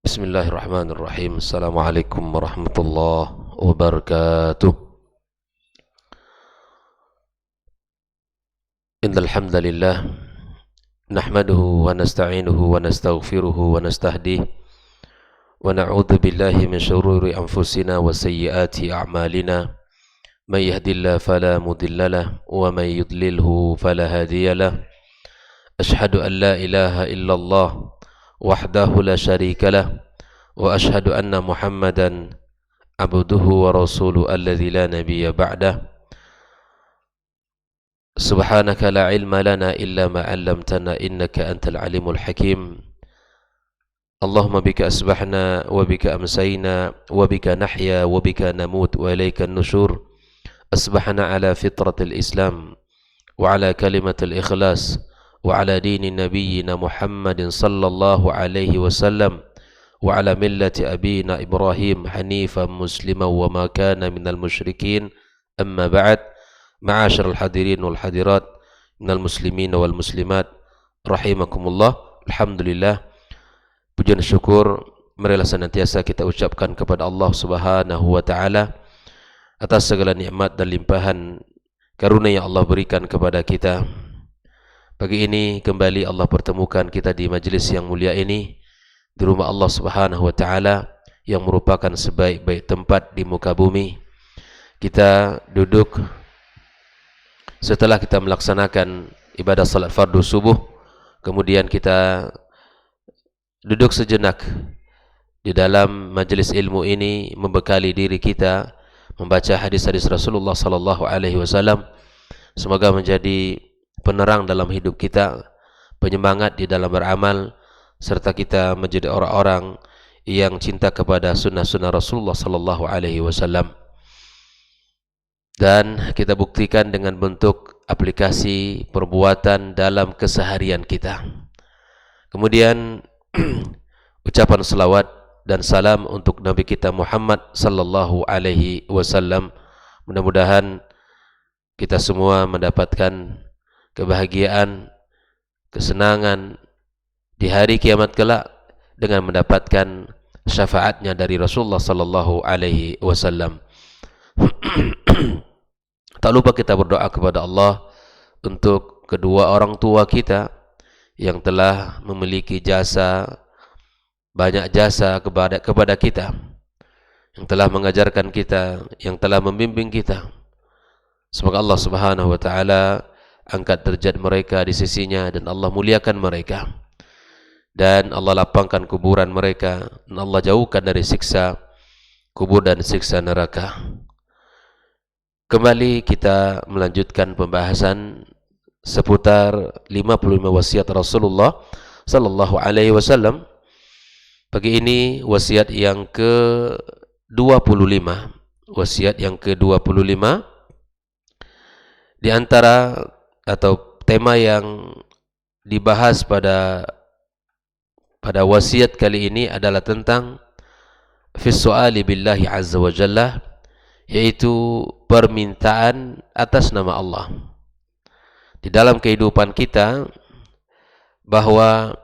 Bismillahirrahmanirrahim. Assalamualaikum warahmatullahi wabarakatuh. Innal hamdalillah nahmaduhu wa nasta'inuhu wa nastaghfiruhu wa nastahdihi wa na'udzu billahi min shururi anfusina wa sayyiati a'malina. May yahdihillahu fala mudilla lahu wa may yudlilhu fala hadiya lahu. Ashhadu an la ilaha illallah wahdahu la syarika lahu wa ashhadu anna Muhammadan abduhu wa rasuluhu alladzi la nabiyya ba'dah. Subhanaka la ilma lana illa ma 'allamtana innaka antal alimul hakim. Allahumma bika asbahna wa bika amsayna wa bika nahya wa bika namut wa ilayka an-nushur. Asbahna ala fitratil Islam wa ala kalimatil ikhlas wa ala dini nabiyyina Muhammadin sallallahu alaihi wasallam wa ala millati abina Ibrahim hanifan musliman wa ma kana minal musyrikin. Amma ba'd. Ma'asyiral hadirin wal hadirat minal muslimin wal muslimat rahimakumullah. Alhamdulillah, puji dan syukur marilah senantiasa kita ucapkan kepada Allah Subhanahu wa taala atas segala nikmat dan limpahan karunia yang Allah berikan kepada kita. Pagi ini kembali Allah pertemukan kita di majlis yang mulia ini, di rumah Allah Subhanahu wa taala yang merupakan sebaik-baik tempat di muka bumi. Kita duduk setelah kita melaksanakan ibadah salat fardu subuh, kemudian kita duduk sejenak di dalam majlis ilmu ini, membekali diri kita membaca hadis-hadis Rasulullah sallallahu alaihi wasallam. Semoga menjadi penerang dalam hidup kita, penyemangat di dalam beramal, serta kita menjadi orang-orang yang cinta kepada sunnah-sunnah Rasulullah sallallahu alaihi wasallam. Dan kita buktikan dengan bentuk aplikasi perbuatan dalam keseharian kita. Kemudian ucapan salawat dan salam untuk Nabi kita Muhammad sallallahu alaihi wasallam. Mudah-mudahan kita semua mendapatkan kebahagiaan, kesenangan di hari kiamat kelak dengan mendapatkan syafaatnya dari Rasulullah sallallahu alaihi wasallam. Tak lupa kita berdoa kepada Allah untuk kedua orang tua kita yang telah memiliki jasa, banyak jasa kepada kita, yang telah mengajarkan kita, yang telah membimbing kita. Semoga Allah Subhanahu wa taala angkat derajat mereka di sisinya dan Allah muliakan mereka, dan Allah lapangkan kuburan mereka, dan Allah jauhkan dari siksa kubur dan siksa neraka. Kembali kita melanjutkan pembahasan seputar 55 wasiat Rasulullah sallallahu alaihi wasallam. Pagi ini wasiat yang ke-25. Wasiat yang ke-25 di antara atau tema yang dibahas pada wasiat kali ini adalah tentang fi su'ali billahi azza wa jalla, yaitu permintaan atas nama Allah. Di dalam kehidupan kita, bahwa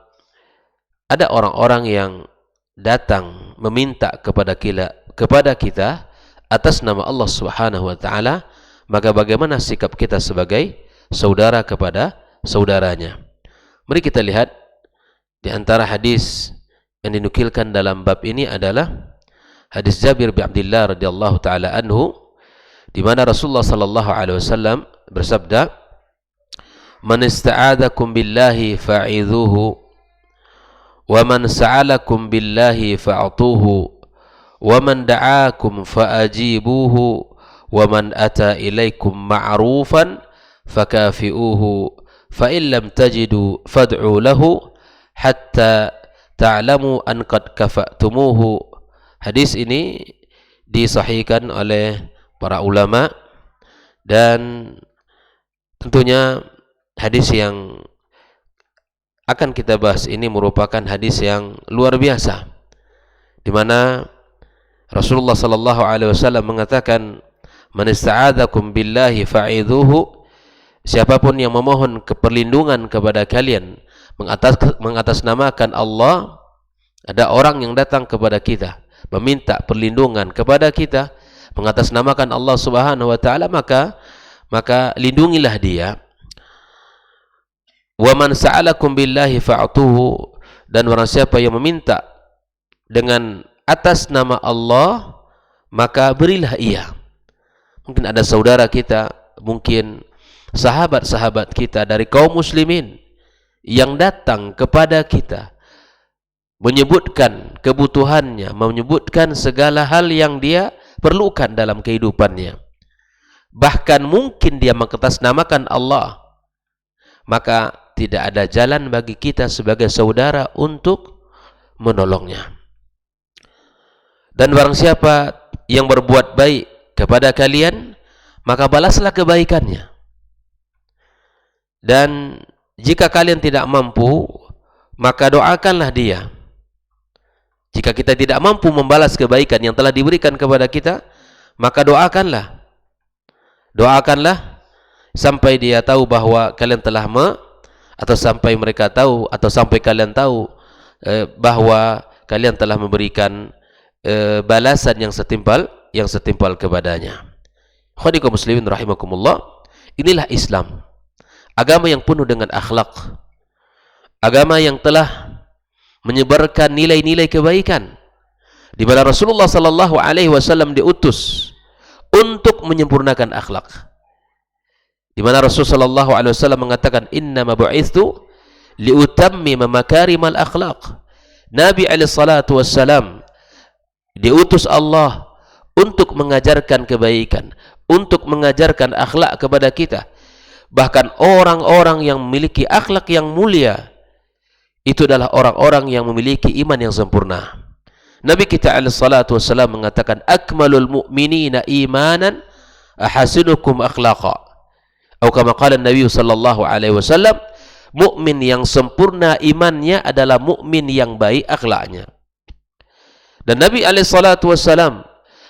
ada orang-orang yang datang meminta kepada kita atas nama Allah Subhanahu wa taala, maka bagaimana sikap kita sebagai saudara kepada saudaranya? Mari kita lihat di antara hadis yang dinukilkan dalam bab ini adalah hadis Jabir bin Abdullah radhiyallahu taala anhu, di mana Rasulullah sallallahu alaihi wasallam bersabda, "Man ista'adakum billahi fa'idhuhu wa man sa'alakum billahi fa'atuhu wa man da'akum fa'ajibuhu wa man ata ilaikum ma'rufan fakafi'uhu fa in lam tajidu fad'u lahu hatta ta'lamu an qad kafa'tumuhu." Hadis ini disahihkan oleh para ulama, dan tentunya hadis yang akan kita bahas ini merupakan hadis yang luar biasa, di mana Rasulullah sallallahu alaihi wasallam mengatakan, "Man ista'adzakum billahi fa'idhuhu." Siapapun yang memohon keperlindungan kepada kalian mengatasnamakan Allah, Ada orang yang datang kepada kita, meminta perlindungan kepada kita, mengatasnamakan Allah Subhanahu wa taala, maka lindungilah dia. Wa man sa'alakum billahi fa'tuhu, dan barang siapa yang meminta dengan atas nama Allah, maka berilah ia. Mungkin ada saudara kita, mungkin sahabat-sahabat kita dari kaum muslimin yang datang kepada kita menyebutkan kebutuhannya, menyebutkan segala hal yang dia perlukan dalam kehidupannya. Bahkan mungkin dia mengatasnamakan Allah, maka tidak ada jalan bagi kita sebagai saudara untuk menolongnya. Dan barang siapa yang berbuat baik kepada kalian, maka balaslah kebaikannya. Dan jika kalian tidak mampu, maka doakanlah dia. Jika kita tidak mampu membalas kebaikan yang telah diberikan kepada kita, maka doakanlah. Doakanlah sampai dia tahu bahwa kalian telah atau sampai mereka tahu, atau sampai kalian tahu bahwa kalian telah memberikan balasan yang setimpal kepadanya. Khadiqah muslimin rahimakumullah. Inilah Islam, agama yang penuh dengan akhlak, agama yang telah menyebarkan nilai-nilai kebaikan, di mana Rasulullah sallallahu alaihi wasallam diutus untuk menyempurnakan akhlak. Di mana Rasulullah sallallahu alaihi wasallam mengatakan, "Innama bu'itsu liutammima makarimal akhlaq." Nabi alaihi salatu wassalam diutus Allah untuk mengajarkan kebaikan, untuk mengajarkan akhlak kepada kita. Bahkan orang-orang yang memiliki akhlak yang mulia, itu adalah orang-orang yang memiliki iman yang sempurna. Nabi kita alaihi salatu wassalam mengatakan, "Akmalul mu'minina imanan ahasinukum akhlaqa." Atau kama qala Nabi sallallahu alaihi wasallam, mukmin yang sempurna imannya adalah mukmin yang baik akhlaknya. Dan Nabi alaihi salatu wassalam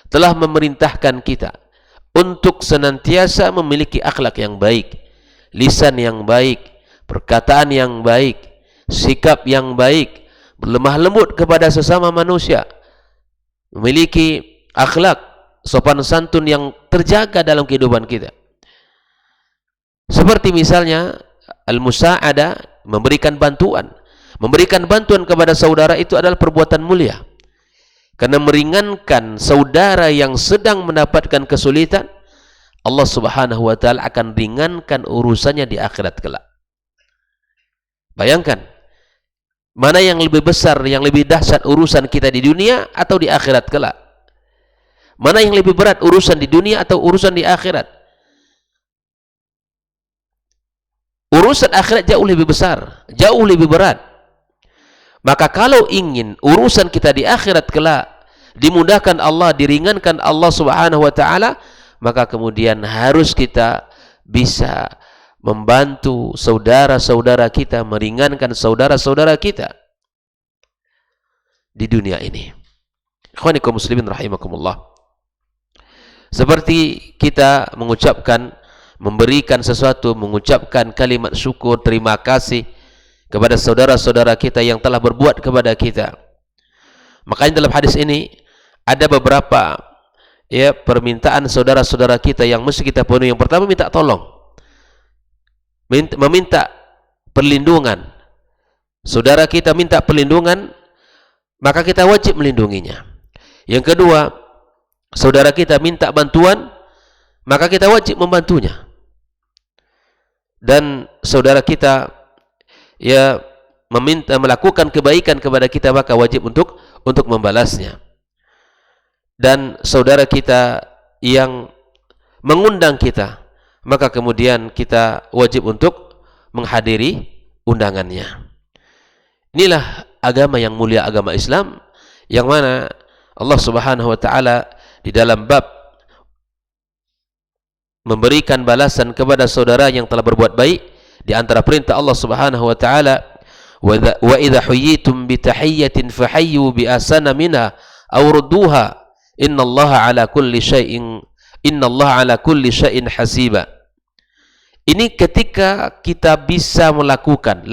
telah memerintahkan kita untuk senantiasa memiliki akhlak yang baik, lisan yang baik, perkataan yang baik, sikap yang baik, berlemah lembut kepada sesama manusia, memiliki akhlak sopan santun yang terjaga dalam kehidupan kita. Seperti misalnya al-musa'adah, memberikan bantuan. Memberikan bantuan kepada saudara itu adalah perbuatan mulia, karena meringankan saudara yang sedang mendapatkan kesulitan. Allah Subhanahu wa taala akan ringankan urusannya di akhirat kelak. Bayangkan, mana yang lebih besar, yang lebih dahsyat urusan kita di dunia atau di akhirat kelak? Mana yang lebih berat, urusan di dunia atau urusan di akhirat? Urusan akhirat jauh lebih besar, jauh lebih berat. Maka kalau ingin urusan kita di akhirat kelak dimudahkan Allah, diringankan Allah Subhanahu wa taala, maka kemudian harus kita bisa membantu saudara-saudara kita, meringankan saudara-saudara kita di dunia ini. Ikhwanikum muslimin rahimakumullah. Seperti kita mengucapkan, memberikan sesuatu, mengucapkan kalimat syukur, terima kasih kepada saudara-saudara kita yang telah berbuat kepada kita. Makanya dalam hadis ini ada beberapa permintaan saudara-saudara kita yang mesti kita penuhi. Yang pertama, minta tolong, meminta perlindungan. Saudara kita minta perlindungan, maka kita wajib melindunginya. Yang kedua, saudara kita minta bantuan, maka kita wajib membantunya. Dan saudara kita melakukan kebaikan kepada kita, maka wajib untuk membalasnya. Dan saudara kita yang mengundang kita, maka kemudian kita wajib untuk menghadiri undangannya. Inilah agama yang mulia, agama Islam, yang mana Allah Subhanahu wa taala di dalam bab memberikan balasan kepada saudara yang telah berbuat baik, di antara perintah Allah Subhanahu wa taala, wa idza huyitum bi tahiyyatin fahayyu bi ahsana minha aw rudduha innallaha ala kulli syai'in hasiba. Ini ketika kita bisa lakukan,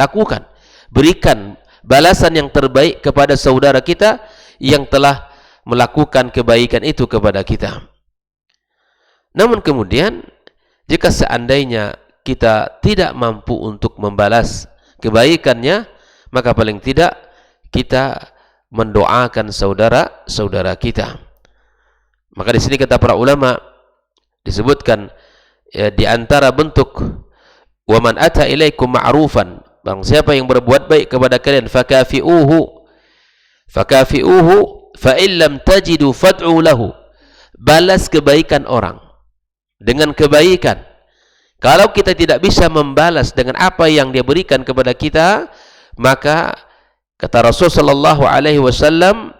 berikan balasan yang terbaik kepada saudara kita yang telah melakukan kebaikan itu kepada kita. Namun kemudian, jika seandainya kita tidak mampu untuk membalas kebaikannya, maka paling tidak kita mendoakan saudara-saudara kita. Maka di sini kata para ulama disebutkan ya, di antara bentuk wa man ata ilaikum ma'rufan, barang siapa yang berbuat baik kepada kalian, fakafi'uhu fa illam tajidu fad'u lahu, balas kebaikan orang dengan kebaikan. Kalau kita tidak bisa membalas dengan apa yang dia berikan kepada kita, maka kata Rasul sallallahu alaihi wasallam,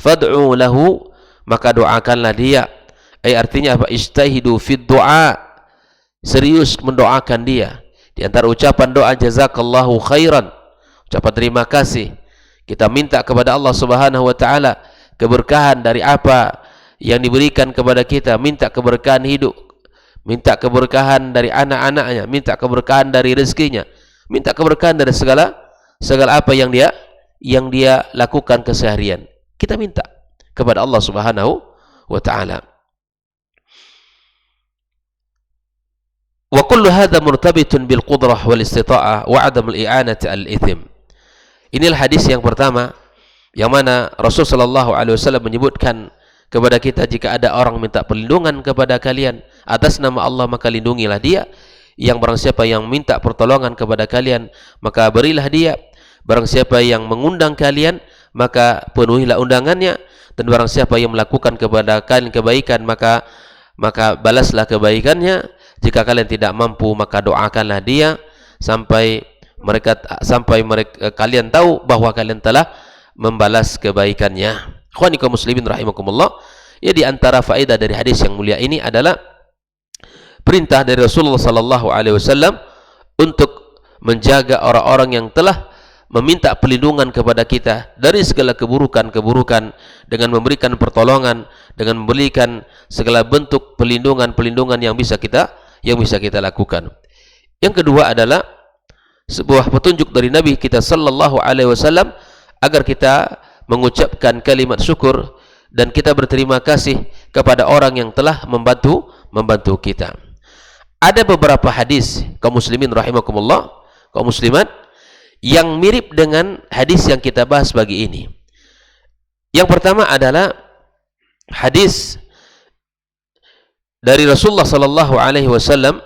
fad'u lahu, maka doakanlah dia. Artinya apa? Istahidu fid du'a, serius mendoakan dia. Di antara ucapan doa jazakallahu khairan, ucapan terima kasih, kita minta kepada Allah Subhanahu wa taala keberkahan dari apa yang diberikan kepada kita, minta keberkahan hidup, minta keberkahan dari anak-anaknya, minta keberkahan dari rezekinya, minta keberkahan dari segala apa yang dia lakukan keseharian. Kita minta kepada Allah Subhanahu wa taala. Wa kullu hadha murtabitun bil qudrah wal istita'ah wa 'adam al i'anati al ithim. Inilah hadis yang pertama yang mana Rasul sallallahu alaihi wasallam menyebutkan kepada kita, jika ada orang minta perlindungan kepada kalian atas nama Allah, maka lindungilah dia. Yang barang siapa yang minta pertolongan kepada kalian, maka berilah dia. Barang siapa yang mengundang kalian, maka penuhilah undangannya. Dan barang siapa yang melakukan kepada kalian kebaikan, maka balaslah kebaikannya. Jika kalian tidak mampu, maka doakanlah dia sampai kalian tahu bahwa kalian telah membalas kebaikannya. Ikhwani kaum muslimin rahimakumullah. Ya, di antara faedah dari hadis yang mulia ini adalah perintah dari Rasulullah sallallahu alaihi wasallam untuk menjaga orang-orang yang telah meminta perlindungan kepada kita dari segala keburukan-keburukan, dengan memberikan pertolongan, dengan memberikan segala bentuk perlindungan yang bisa kita lakukan. Yang kedua adalah sebuah petunjuk dari Nabi kita sallallahu alaihi wasallam agar kita mengucapkan kalimat syukur dan kita berterima kasih kepada orang yang telah membantu kita. Ada beberapa hadis kaum muslimin rahimakumullah, kaum muslimat, yang mirip dengan hadis yang kita bahas pagi ini. Yang pertama adalah hadis dari Rasulullah sallallahu alaihi wasallam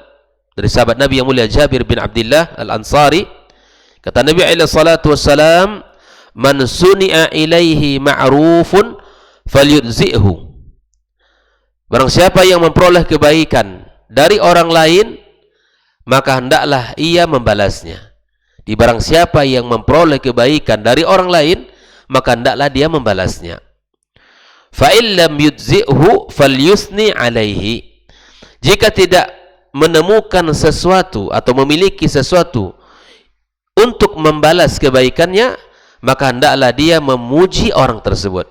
dari sahabat Nabi yang mulia Jabir bin Abdullah Al-Ansari. Kata Nabi alaihi salatu wassalam, man suni'a ilaihi ma'rufun falyudzi'hu. Barang siapa yang memperoleh kebaikan dari orang lain, maka hendaklah ia membalasnya. Di barang siapa yang memperoleh kebaikan dari orang lain, maka hendaklah dia membalasnya. Fa illam yudzi'hu falyusni alaihi. Jika tidak menemukan sesuatu atau memiliki sesuatu untuk membalas kebaikannya, maka hendaklah dia memuji orang tersebut.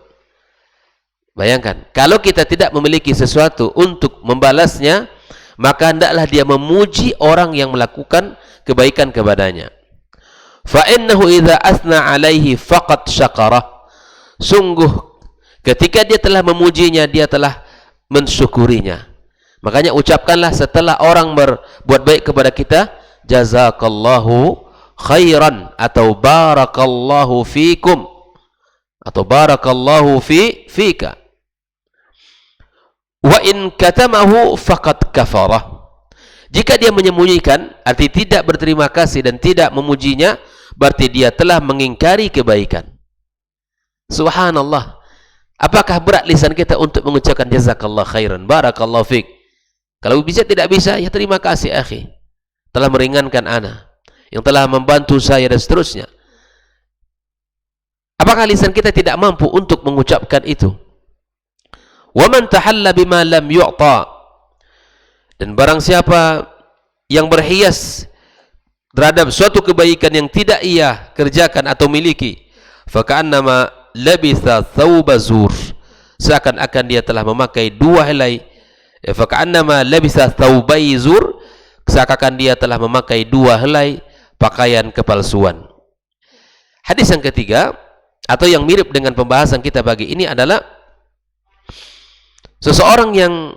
Bayangkan, kalau kita tidak memiliki sesuatu untuk membalasnya, maka hendaklah dia memuji orang yang melakukan kebaikan kepadanya. Fa innahu idza asna alaihi faqad syakarah. Sungguh ketika dia telah memujinya, dia telah mensyukurinya. Makanya ucapkanlah setelah orang berbuat baik kepada kita, jazakallahu khairan, atau barakallahu fikum, atau barakallahu fika. Wa in katamahu faqad kafarah. Jika dia menyembunyikan, arti tidak berterima kasih dan tidak memujinya, berarti dia telah mengingkari kebaikan. Subhanallah. Apakah berat lisan kita untuk mengucapkan jazakallah khairan, barakallahu fik? Kalau bisa, tidak bisa, ya terima kasih akhi, telah meringankan ana, yang telah membantu saya, dan seterusnya. Apakah lisan kita tidak mampu untuk mengucapkan itu? Wa man tahalla bima lam yu'ta. Dan barang siapa yang berhias terhadap suatu kebaikan yang tidak ia kerjakan atau miliki, faka'annama labitha thawba zur, seakan-akan dia telah memakai dua helai. Faka'annama labitha thawbai zur, seakan-akan dia telah memakai dua helai pakaian kepalsuan. Hadis yang ketiga atau yang mirip dengan pembahasan kita pagi ini adalah seseorang yang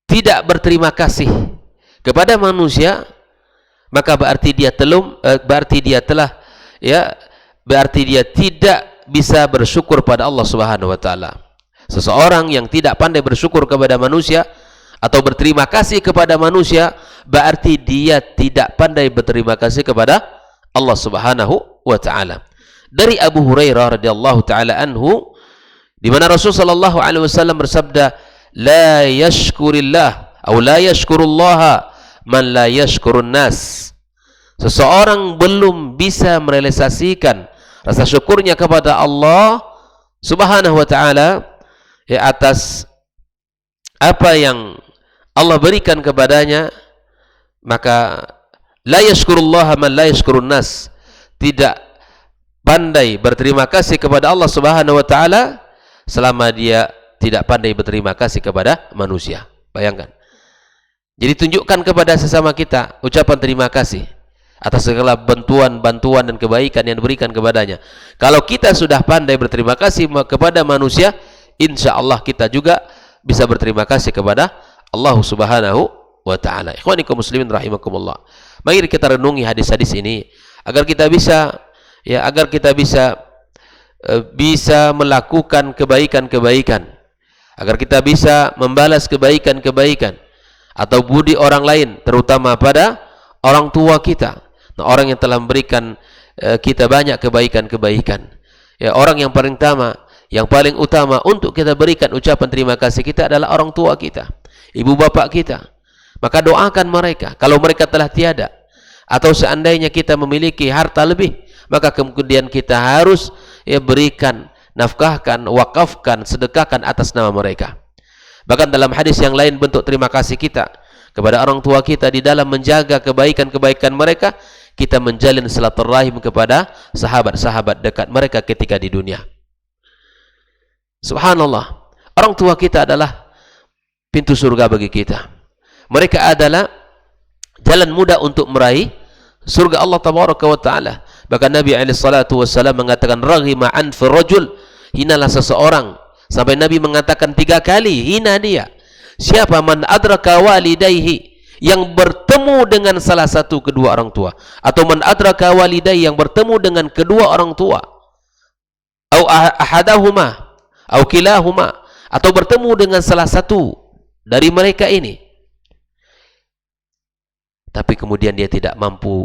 tidak berterima kasih kepada manusia, maka berarti dia tidak bisa bersyukur pada Allah Subhanahu wa taala. Seseorang yang tidak pandai bersyukur kepada manusia atau berterima kasih kepada manusia, berarti dia tidak pandai berterima kasih kepada Allah Subhanahu wa taala. Dari Abu Hurairah radhiyallahu taala anhu, di mana Rasulullah sallallahu alaihi wasallam bersabda, la yashkurillah atau la yashkurullaha man la yashkurun nas. Seseorang belum bisa merealisasikan rasa syukurnya kepada Allah Subhanahu wa taala atas apa yang Allah berikan kepadanya, maka la yashkurullaha man la yashkurun nas, tidak pandai berterima kasih kepada Allah Subhanahu wa taala selama dia tidak pandai berterima kasih kepada manusia. Bayangkan. Jadi tunjukkan kepada sesama kita ucapan terima kasih atas segala bantuan dan kebaikan yang diberikan kepadanya. Kalau kita sudah pandai berterima kasih kepada manusia, insya Allah kita juga bisa berterima kasih kepada Allah Subhanahu wa taala. Ikhwani kaum muslimin rahimakumullah. Mari kita renungi hadis-hadis ini agar kita bisa melakukan kebaikan-kebaikan, agar kita bisa membalas kebaikan-kebaikan atau budi orang lain, terutama pada orang tua kita. Nah, orang yang telah memberikan kita banyak kebaikan-kebaikan. Ya, orang yang paling utama untuk kita berikan ucapan terima kasih kita adalah orang tua kita, ibu bapak kita. Maka doakan mereka. Kalau mereka telah tiada, atau seandainya kita memiliki harta lebih, maka kemudian kita harus berikan, nafkahkan, wakafkan, sedekahkan atas nama mereka. Bahkan dalam hadis yang lain, bentuk terima kasih kita kepada orang tua kita di dalam menjaga kebaikan-kebaikan mereka, kita menjalin silaturahim kepada sahabat-sahabat dekat mereka ketika di dunia. Subhanallah, orang tua kita adalah pintu surga bagi kita. Mereka adalah jalan mudah untuk meraih surga Allah Tabaraka wa Ta'ala. Bahkan Nabi SAW mengatakan, raghima anfi rajul, hinalah seseorang, sampai Nabi mengatakan 3 kali, hina dia. Siapa? Man adraka walidayhi, yang bertemu dengan salah satu kedua orang tua, atau man adraka walidayhi, yang bertemu dengan kedua orang tua, au ahadahuma au kilahuma, atau bertemu dengan salah satu dari mereka ini, tapi kemudian dia tidak mampu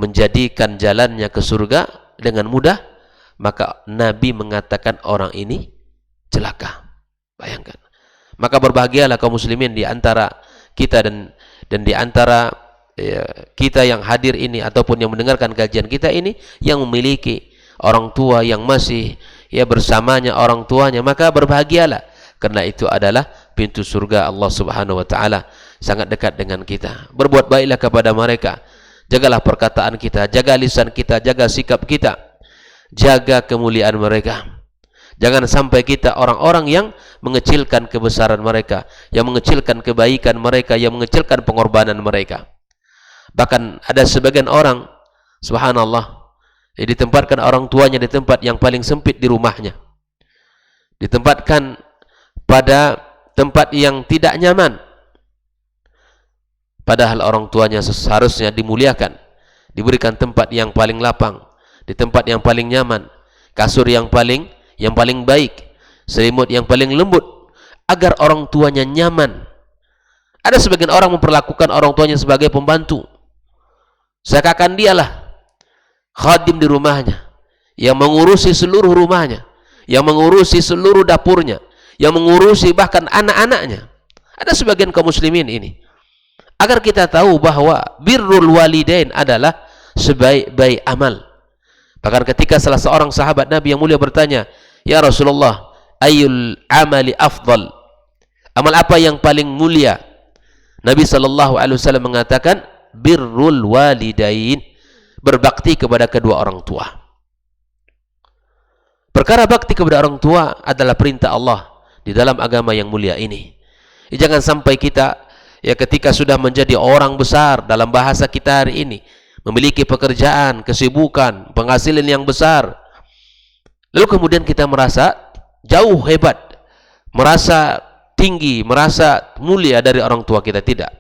menjadikan jalannya ke surga dengan mudah, maka Nabi mengatakan orang ini celaka. Bayangkan. Maka berbahagialah kaum muslimin di antara kita dan di antara kita yang hadir ini ataupun yang mendengarkan kajian kita ini yang memiliki orang tua yang masih bersamanya orang tuanya, maka berbahagialah, karena itu adalah pintu surga Allah Subhanahu wa taala, sangat dekat dengan kita. Berbuat baiklah kepada mereka. Jagalah perkataan kita, jaga lisan kita, jaga sikap kita, jaga kemuliaan mereka. Jangan sampai kita orang-orang yang mengecilkan kebesaran mereka, yang mengecilkan kebaikan mereka, yang mengecilkan pengorbanan mereka. Bahkan ada sebagian orang, subhanallah, ditempatkan orang tuanya di tempat yang paling sempit di rumahnya, ditempatkan pada tempat yang tidak nyaman, padahal orang tuanya seharusnya dimuliakan, diberikan tempat yang paling lapang, di tempat yang paling nyaman, kasur yang paling baik, selimut yang paling lembut, agar orang tuanya nyaman. Ada sebagian orang memperlakukan orang tuanya sebagai pembantu, seakan dialah khadim di rumahnya, yang mengurusi seluruh rumahnya, yang mengurusi seluruh dapurnya, yang mengurusi bahkan anak-anaknya. Ada sebagian kaum muslimin ini. Agar kita tahu bahwa birrul walidain adalah sebaik-baik amal. Bahkan ketika salah seorang sahabat Nabi yang mulia bertanya, ya Rasulullah, ayyul amali afdal, amal apa yang paling mulia? Nabi SAW mengatakan, birrul walidain, berbakti kepada kedua orang tua. Perkara bakti kepada orang tua adalah perintah Allah di dalam agama yang mulia ini. Jangan sampai kita ketika sudah menjadi orang besar, dalam bahasa kita hari ini, memiliki pekerjaan, kesibukan, penghasilan yang besar. Lalu kemudian kita merasa jauh hebat, merasa tinggi, merasa mulia dari orang tua kita. Tidak.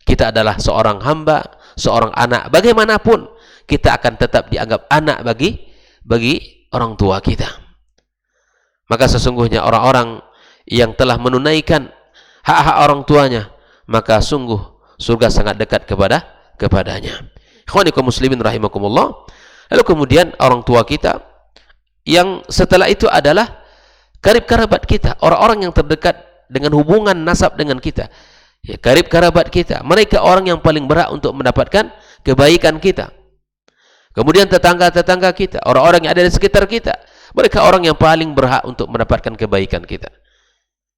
Kita adalah seorang hamba, seorang anak. Bagaimanapun kita akan tetap dianggap anak bagi orang tua kita. Maka sesungguhnya orang-orang yang telah menunaikan hak-hak orang tuanya, maka sungguh surga sangat dekat kepadanya. Ikhwani kaum muslimin rahimakumullah. Lalu kemudian orang tua kita yang setelah itu adalah karib kerabat kita, orang-orang yang terdekat dengan hubungan nasab dengan kita. Ya, karib kerabat kita, mereka orang yang paling berhak untuk mendapatkan kebaikan kita. Kemudian tetangga-tetangga kita, orang-orang yang ada di sekitar kita, mereka orang yang paling berhak untuk mendapatkan kebaikan kita.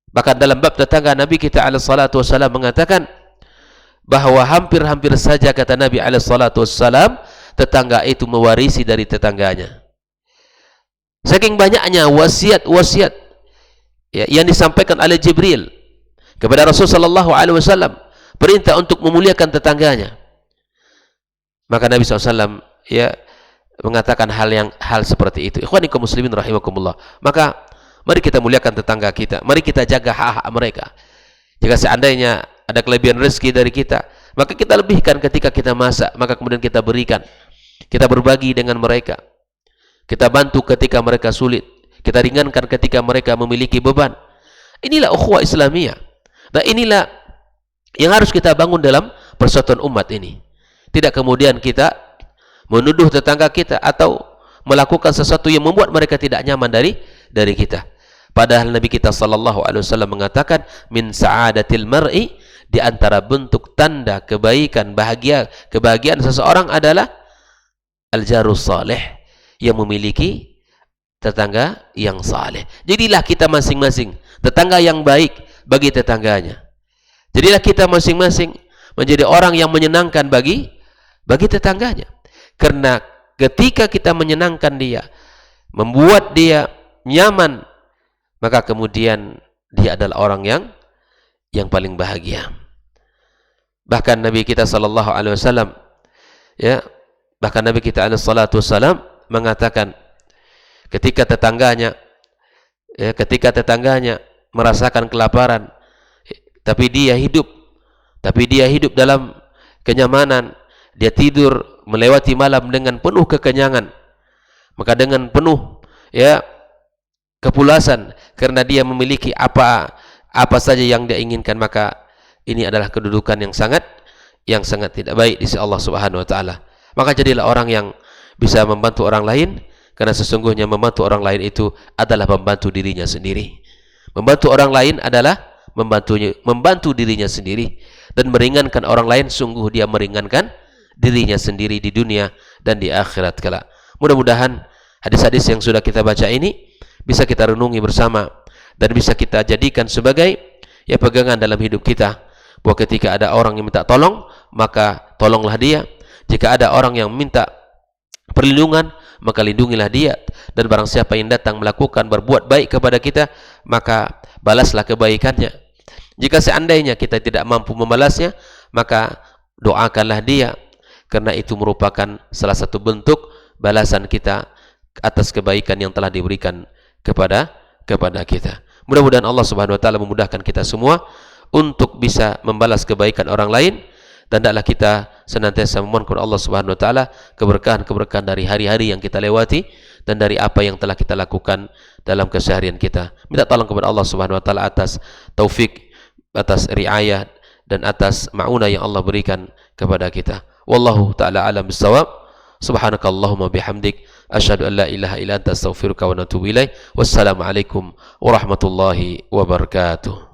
Bahkan dalam bab tetangga, Nabi kita alaihi salatu wassalam mengatakan bahwa hampir-hampir saja, kata Nabi alaihi salatu wassalam, tetangga itu mewarisi dari tetangganya. Saking banyaknya wasiat-wasiat ya, yang disampaikan oleh Jibril kepada Rasulullah sallallahu alaihi wasallam, perintah untuk memuliakan tetangganya. Maka Nabi SAW ya mengatakan hal seperti itu. Ikhwani kaum muslimin rahimakumullah. Maka mari kita muliakan tetangga kita, mari kita jaga hak-hak mereka. Jika seandainya ada kelebihan rezeki dari kita, maka kita lebihkan ketika kita masak, maka kemudian kita berikan. Kita berbagi dengan mereka. Kita bantu ketika mereka sulit. Kita ringankan ketika mereka memiliki beban. Inilah ukhuwah Islamiyah. Nah, inilah yang harus kita bangun dalam persatuan umat ini. Tidak kemudian kita menuduh tetangga kita atau melakukan sesuatu yang membuat mereka tidak nyaman dari kita. Padahal Nabi kita sallallahu alaihi wasallam mengatakan, min sa'adatil mar'i, di antara bentuk tanda kebaikan, kebahagiaan seseorang adalah al-jarus salih, yang memiliki tetangga yang saleh. Jadilah kita masing-masing tetangga yang baik bagi tetangganya. Jadilah kita masing-masing menjadi orang yang menyenangkan bagi tetangganya. Karena ketika kita menyenangkan dia, membuat dia nyaman, maka kemudian dia adalah orang yang paling bahagia. Bahkan Nabi kita sallallahu alaihi wasallam ya, bahkan Nabi kita alaihi salatu wasallam mengatakan ketika tetangganya merasakan kelaparan, tapi dia hidup dalam kenyamanan, dia tidur melewati malam dengan penuh kekenyangan, maka dengan penuh ya kepuasan karena dia memiliki apa saja yang dia inginkan, maka ini adalah kedudukan yang sangat tidak baik di sisi Allah Subhanahu wa taala. Maka jadilah orang yang bisa membantu orang lain, karena sesungguhnya membantu orang lain itu adalah membantu dirinya sendiri. Membantu orang lain adalah membantu dirinya sendiri, dan meringankan orang lain sungguh dia meringankan dirinya sendiri di dunia dan di akhirat kelak. Mudah-mudahan hadis-hadis yang sudah kita baca ini bisa kita renungi bersama dan bisa kita jadikan sebagai ya pegangan dalam hidup kita, bahwa ketika ada orang yang minta tolong, maka tolonglah dia. Jika ada orang yang minta perlindungan, maka lindungilah dia. Dan barang siapa yang datang berbuat baik kepada kita, maka balaslah kebaikannya. Jika seandainya kita tidak mampu membalasnya, maka doakanlah dia, karena itu merupakan salah satu bentuk balasan kita atas kebaikan yang telah diberikan kepada kita. Mudah-mudahan Allah Subhanahu wa taala memudahkan kita semua untuk bisa membalas kebaikan orang lain, dan hendaklah kita senantiasa memohon kepada Allah Subhanahu wa taala keberkahan dari hari-hari yang kita lewati dan dari apa yang telah kita lakukan dalam keseharian kita. Minta tolong kepada Allah Subhanahu wa taala atas taufik, atas riayah dan atas ma'unah yang Allah berikan kepada kita. Wallahu taala alam bissawab. Subhanakallahumma bihamdik, asyhadu an la ilaha illa anta, astaghfiruka wa atubu ilaik. Wassalamu alaikum warahmatullahi wabarakatuh.